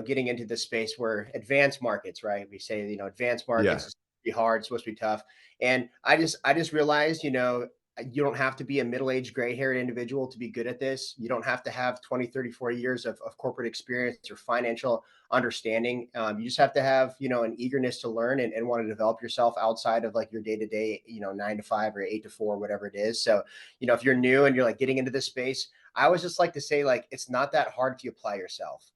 getting into the space where advanced markets, right? We say, advanced markets Yeah. is be hard, it's supposed to be tough. And I just realized, you don't have to be a middle-aged gray-haired individual to be good at this. You don't have to have 20, 30, 40 years of corporate experience or financial understanding. You just have to have, an eagerness to learn and want to develop yourself outside of like your day-to-day, 9 to 5 or 8 to 4, whatever it is. So, if you're new and you're like getting into this space, I always just like to say, like, it's not that hard if you apply yourself.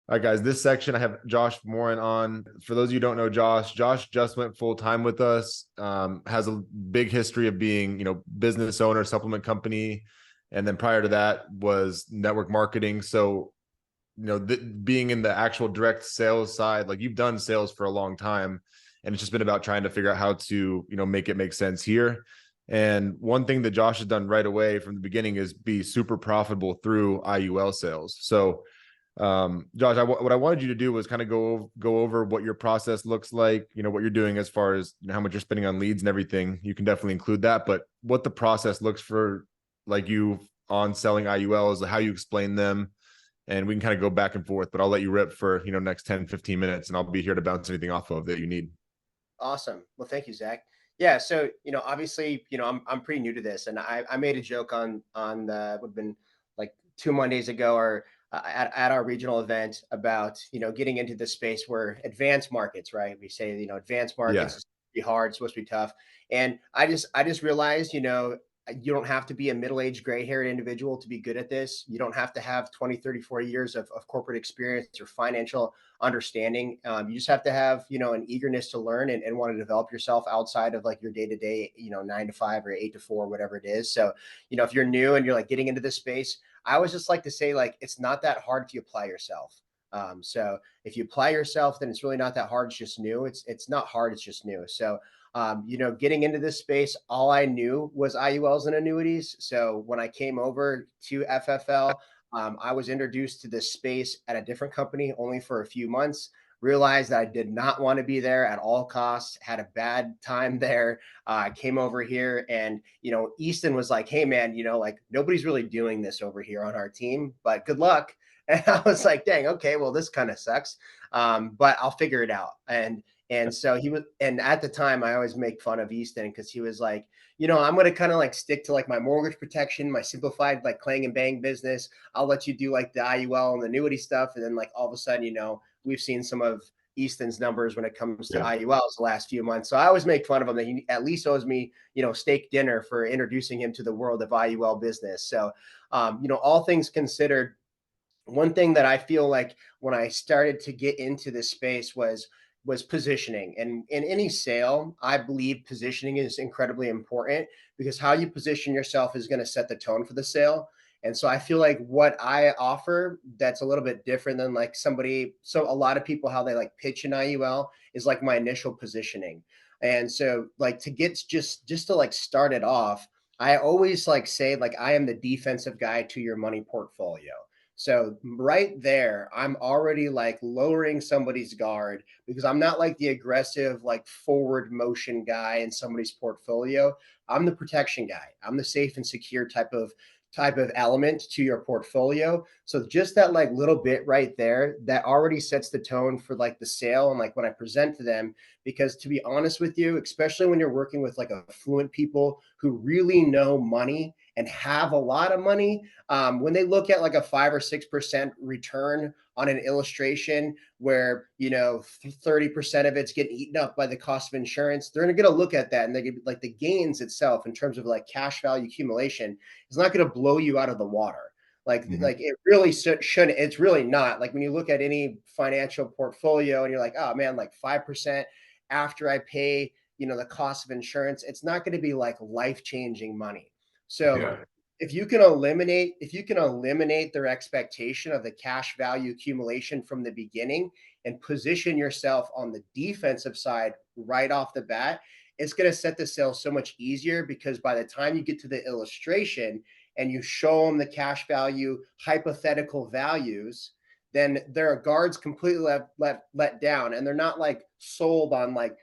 All right, guys, this section I have Josh Morin on. For those of you who don't know Josh just went full time with us, has a big history of being, business owner, supplement company. And then prior to that was network marketing. So, being in the actual direct sales side, like you've done sales for a long time, and it's just been about trying to figure out how to, make it make sense here. And one thing that Josh has done right away from the beginning is be super profitable through IUL sales. So, Josh, what I wanted you to do was kind of go over what your process looks like, what you're doing as far as how much you're spending on leads and everything. You can definitely include that, but what the process looks for like you on selling IULs, how you explain them, and we can kind of go back and forth, but I'll let you rip for, next 10, 15 minutes, and I'll be here to bounce anything off of that you need. Awesome. Well, thank you, Zach. Yeah. So, obviously, I'm pretty new to this, and I made a joke on the would have been like 2 Mondays ago, or at our regional event about getting into the space where advanced markets, right? We say advanced markets Yeah. is be hard, it's supposed to be tough, and I just realized you don't have to be a middle-aged gray-haired individual to be good at this. You don't have to have 20, 30, 40 years of corporate experience or financial understanding. You just have to have, an eagerness to learn and want to develop yourself outside of like your day-to-day, 9 to 5 or 8 to 4, whatever it is. So, if you're new and you're like getting into this space, I always just like to say, like, it's not that hard if you apply yourself. So if you apply yourself, then it's really not that hard. It's just new. It's not hard. It's just new. So getting into this space, all I knew was IULs and annuities. So when I came over to FFL, I was introduced to this space at a different company only for a few months. Realized that I did not want to be there at all costs. Had a bad time there. Came over here, and Easton was like, "Hey, man, like nobody's really doing this over here on our team, but good luck." And I was like, dang, okay, well, this kind of sucks. But I'll figure it out. And so he was, and at the time I always make fun of Easton because he was like, I'm gonna kind of like stick to like my mortgage protection, my simplified like clang and bang business. I'll let you do like the IUL and the annuity stuff. And then like all of a sudden, we've seen some of Easton's numbers when it comes to Yeah. IULs the last few months. So I always make fun of him that he at least owes me, steak dinner for introducing him to the world of IUL business. So, all things considered, one thing that I feel like when I started to get into this space was positioning. And in any sale, I believe positioning is incredibly important because how you position yourself is going to set the tone for the sale. And so I feel like what I offer that's a little bit different than like somebody, so a lot of people, how they like pitch an IUL is like my initial positioning. And so like to get just to like start it off, I always like say like I am the defensive guy to your money portfolio. So right there, I'm already like lowering somebody's guard because I'm not like the aggressive, like forward motion guy in somebody's portfolio. I'm the protection guy. I'm the safe and secure type of element to your portfolio. So just that like little bit right there, that already sets the tone for like the sale and like when I present to them. Because to be honest with you, especially when you're working with like affluent people who really know money and have a lot of money, when they look at like a 5 or 6% return on an illustration where 30% of it's getting eaten up by the cost of insurance, they're going to look at that and they get like the gains itself in terms of like cash value accumulation is not going to blow you out of the water. Mhm. Like it really shouldn't. It's really not. Like when you look at any financial portfolio and you're like, oh man, like 5% after I pay the cost of insurance, it's not going to be like life changing money. So Yeah. if you can eliminate their expectation of the cash value accumulation from the beginning and position yourself on the defensive side right off the bat, it's going to set the sale so much easier, because by the time you get to the illustration and you show them the cash value, hypothetical values, then their guards completely let down, and they're not like sold on like,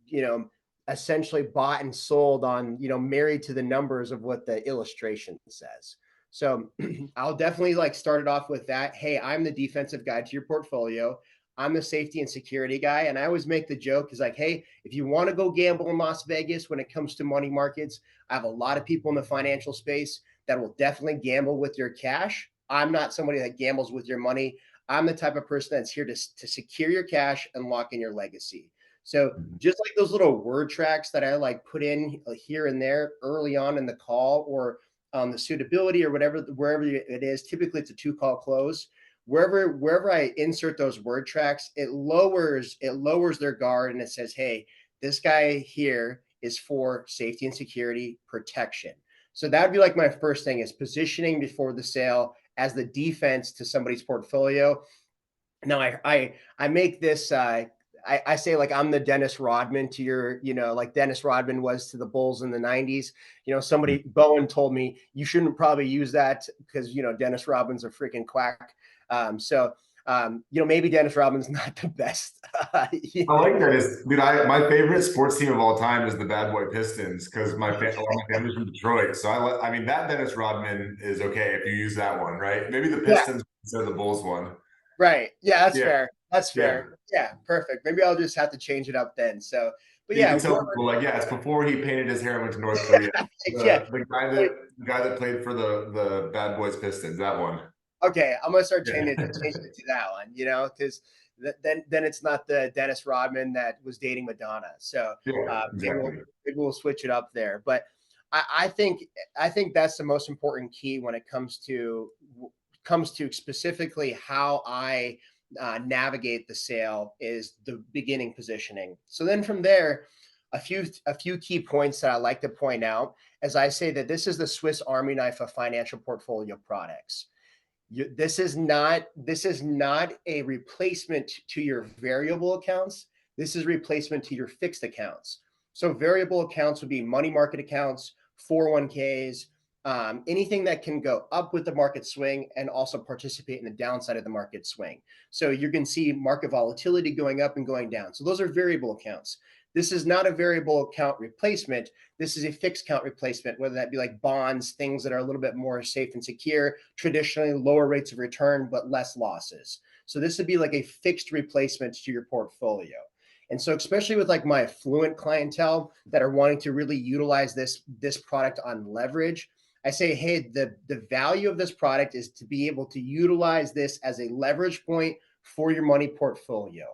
you know, essentially bought and sold on, you know, married to the numbers of what the illustration says. So I'll definitely like start it off with that. Hey, I'm the defensive guy to your portfolio. I'm the safety and security guy. And I always make the joke is like, hey, if you want to go gamble in Las Vegas when it comes to money markets, I have a lot of people in the financial space that will definitely gamble with your cash. I'm not somebody that gambles with your money. I'm the type of person that's here to secure your cash and lock in your legacy. So just like those little word tracks that I like put in here and there early on in the call, or the suitability or whatever, wherever it is, typically it's a 2-call close. Wherever I insert those word tracks, it lowers their guard, and it says, hey, this guy here is for safety and security protection. So that'd be like my first thing, is positioning before the sale as the defense to somebody's portfolio. Now I make this I say like I'm the Dennis Rodman to your, you know, like Dennis Rodman was to the Bulls in the 90s. You know, somebody, Bowen told me you shouldn't probably use that because, you know, Dennis Rodman's a freaking quack. You know, maybe Dennis Rodman's not the best. I like that. Dude, my favorite sports team of all time is the Bad Boy Pistons, because a lot of my family's from Detroit. So I mean, that Dennis Rodman is okay if you use that one, right? Maybe the Yeah, Pistons instead of the Bulls one. right. Yeah, that's Yeah, fair. That's yeah. fair. Yeah, perfect. Maybe I'll just have to change it up then. So, but You yeah, can tell whoever, people like, yeah, it's before he painted his hair and went to North Korea. yeah. The guy that played for the Bad Boys Pistons, that one. Okay, I'm gonna start Yeah. changing it to that one, you know, because then it's not the Dennis Rodman that was dating Madonna. So Yeah, maybe exactly. we'll switch it up there. But I think that's the most important key when it comes to specifically how I navigate the sale, is the beginning positioning. So then from there, a few key points that I like to point out, as I say that this is the Swiss Army knife of financial portfolio products. This is not a replacement to your variable accounts. This is replacement to your fixed accounts. So variable accounts would be money market accounts, 401ks, anything that can go up with the market swing and also participate in the downside of the market swing. So you're going to see market volatility going up and going down. So those are variable accounts. This is not a variable account replacement. This is a fixed account replacement, whether that be like bonds, things that are a little bit more safe and secure, traditionally lower rates of return, but less losses. So this would be like a fixed replacement to your portfolio. And so, especially with like my affluent clientele that are wanting to really utilize this product on leverage, I say, hey, the value of this product is to be able to utilize this as a leverage point for your money portfolio.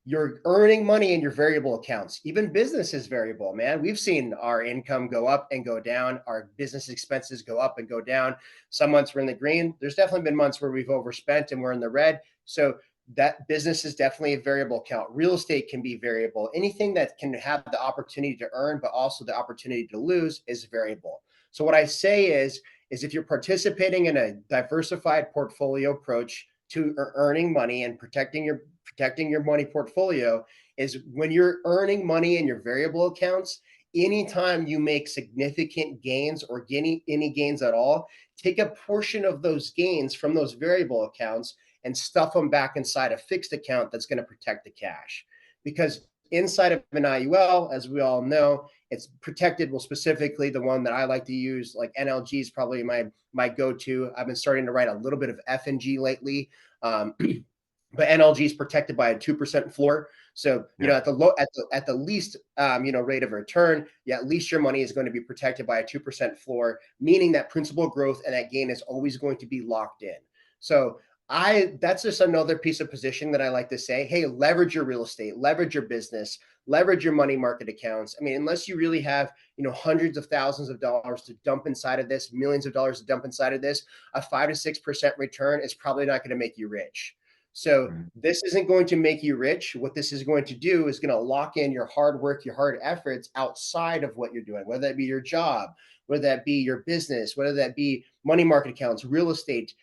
You're earning money in your variable accounts. Even business is variable, man. We've seen our income go up and go down, our business expenses go up and go down. Some months we're in the green. There's definitely been months where we've overspent and we're in the red. So that business is definitely a variable account. Real estate can be variable. Anything that can have the opportunity to earn, but also the opportunity to lose, is variable. So what I say is if you're participating in a diversified portfolio approach to earning money and protecting your money portfolio, is when you're earning money in your variable accounts, anytime you make significant gains or any gains at all, take a portion of those gains from those variable accounts and stuff them back inside a fixed account that's going to protect the cash. Because inside of an IUL, as we all know, it's protected. Well, specifically the one that I like to use, like NLG is probably my go-to. I've been starting to write a little bit of F&G lately. But NLG is protected by a 2% floor. So, you know, at the least, rate of return, at least your money is going to be protected by a 2% floor, meaning that principal growth and that gain is always going to be locked in. So that's just another piece of position that I like to say, hey, leverage your real estate, leverage your business, leverage your money market accounts. I mean, unless you really have, hundreds of thousands of dollars to dump inside of this, millions of dollars to dump inside of this, a 5 to 6% return is probably not going to make you rich. So this isn't going to make you rich. What this is going to do is going to lock in your hard work, your hard efforts outside of what you're doing, whether that be your job, whether that be your business, whether that be money market accounts, real estate,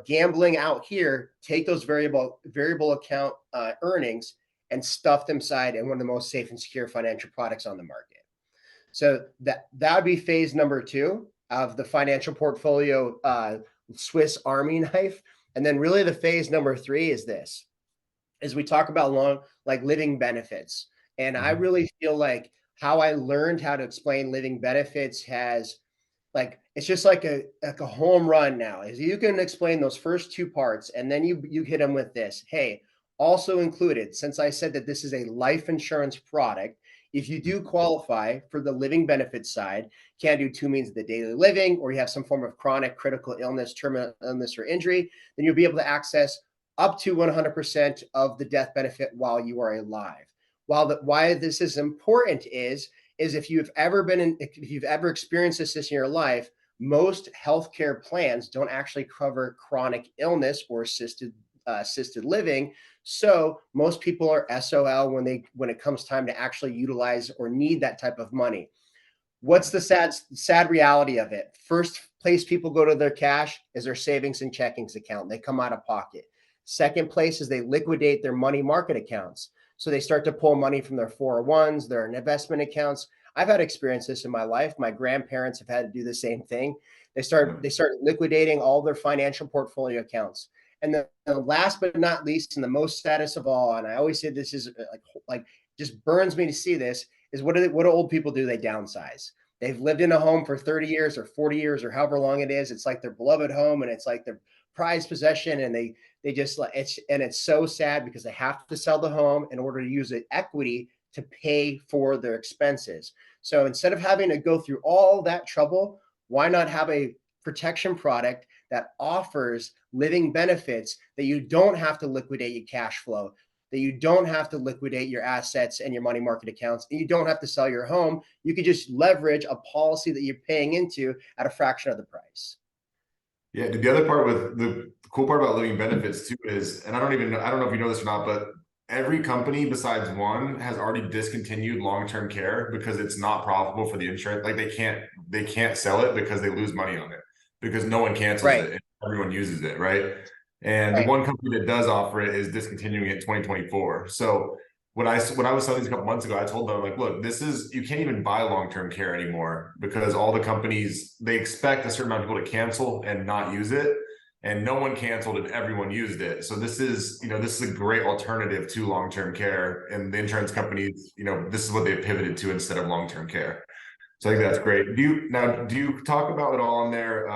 gambling out here. Take those variable account earnings and stuff them inside in one of the most safe and secure financial products on the market. So that would be phase number two of the financial portfolio Swiss Army knife. And then really the phase number three is this, is we talk about like living benefits. And I Mhm. really feel like how I learned how to explain living benefits has, like, it's just like a home run now. Is you can explain those first two parts and then you hit them with this. Hey, also included, since I said that this is a life insurance product, if you do qualify for the living benefits side, can do two means of the daily living, or you have some form of chronic critical illness, terminal illness, or injury, then you'll be able to access up to 100% of the death benefit while you are alive. Why this is important is if you've ever if you've ever experienced this in your life, most healthcare plans don't actually cover chronic illness or assisted living. So most people are SOL when it comes time to actually utilize or need that type of money. What's the sad reality of it? First place people go to their cash is their savings and checkings account. They come out of pocket. Second place is they liquidate their money market accounts. So they start to pull money from their 401s, their investment accounts. I've had experiences in my life. My grandparents have had to do the same thing. Yeah. They start liquidating all their financial portfolio accounts. And the last but not least, and the most saddest of all, and I always say this is like just burns me to see this, is what do old people do? They downsize. They've lived in a home for 30 years or 40 years or however long it is. It's like their beloved home and it's like their prized possession. And they just like it's so sad because they have to sell the home in order to use the equity to pay for their expenses. So instead of having to go through all that trouble, why not have a protection product that offers living benefits that you don't have to liquidate your cash flow, that you don't have to liquidate your assets and your money market accounts, and you don't have to sell your home. You could just leverage a policy that you're paying into at a fraction of the price. Yeah, the other part with the cool part about living benefits too is, and I don't know if you know this or not, but every company besides one has already discontinued long-term care because it's not profitable for the insurance. Like they can't sell it because they lose money on it because no one cancels Right, it and everyone uses it, right? And the right. one company that does offer it is discontinuing it in 2024. So when I was selling these a couple months ago, I told them like, look, this is you can't even buy long-term care anymore because all the companies they expect a certain amount of people to cancel and not use it. And no one canceled and everyone used it. So this is, this is a great alternative to long-term care. And the insurance companies, this is what they pivoted to instead of long-term care. So I think that's great. Do you talk about it all in there,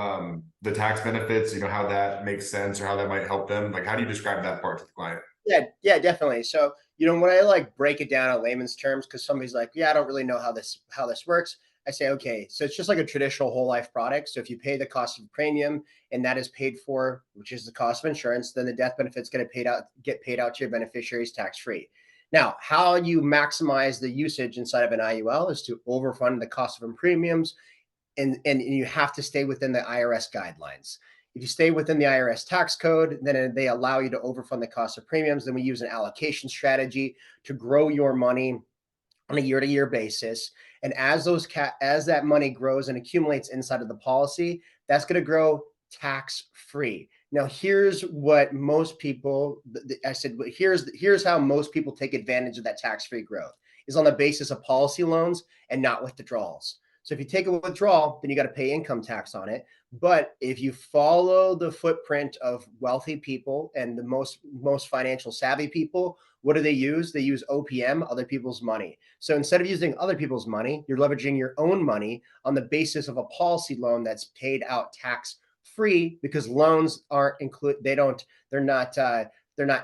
the tax benefits, how that makes sense or how that might help them? Like, how do you describe that part to the client? Yeah, definitely. So, when I like break it down in layman's terms, because somebody's like, yeah, I don't really know how this works. I say, okay, so it's just like a traditional whole life product. So if you pay the cost of premium and that is paid for, which is the cost of insurance, then the death benefits get paid out to your beneficiaries tax free. Now, how you maximize the usage inside of an IUL is to overfund the cost of premiums, and you have to stay within the IRS guidelines. If you stay within the IRS tax code, then they allow you to overfund the cost of premiums. Then we use an allocation strategy to grow your money on a year-to-year basis. And as that money grows and accumulates inside of the policy, that's going to grow tax free. Now, here's what most people I said. Here's how most people take advantage of that tax free growth is on the basis of policy loans and not withdrawals. So if you take a withdrawal, then you got to pay income tax on it. But if you follow the footprint of wealthy people and the most financial savvy people, what do they use? They use OPM, other people's money. So instead of using other people's money, you're leveraging your own money on the basis of a policy loan that's paid out tax free because loans aren't include. They're not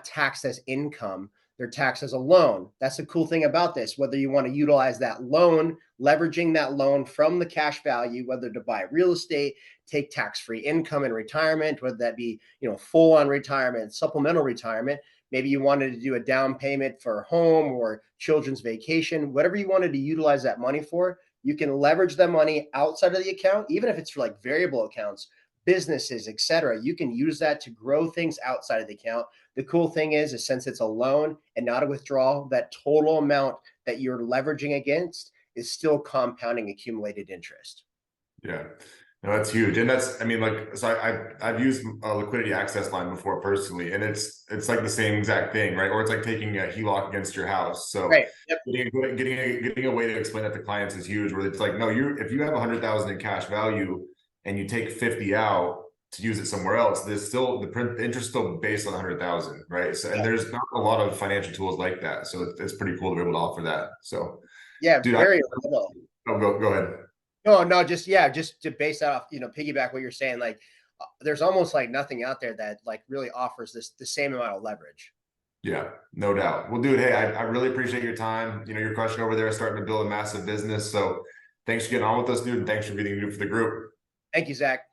taxed as income. They're taxed as a loan. That's the cool thing about this. Whether you want to utilize that loan, leveraging that loan from the cash value, whether to buy real estate, take tax-free income in retirement, whether that be, full on retirement, supplemental retirement. Maybe you wanted to do a down payment for a home or children's vacation, whatever you wanted to utilize that money for, you can leverage that money outside of the account, even if it's for like variable accounts, businesses, etc. You can use that to grow things outside of the account. The cool thing is since it's a loan and not a withdrawal, that total amount that you're leveraging against is still compounding accumulated interest. Yeah. No, that's huge. And that's, I mean, like, so I've used a liquidity access line before personally, and it's like the same exact thing, right? Or it's like taking a HELOC against your house. So Right. Yep. getting a way to explain that to clients is huge, where it's like, no, if you have 100,000 in cash value and you take 50 out to use it somewhere else, there's still the interest still based on 100,000, right? So, and Yeah. there's not a lot of financial tools like that. So it's pretty cool to be able to offer that. So, Yeah. dude, Very little. oh, go ahead. No, no, just yeah, just to base that off, piggyback what you're saying, like there's almost like nothing out there that like really offers this the same amount of leverage. Yeah, no doubt. Well, dude, hey, I really appreciate your time. You're crushing over there, starting to build a massive business. So thanks for getting on with us, dude. And thanks for being new for the group. Thank you, Zach.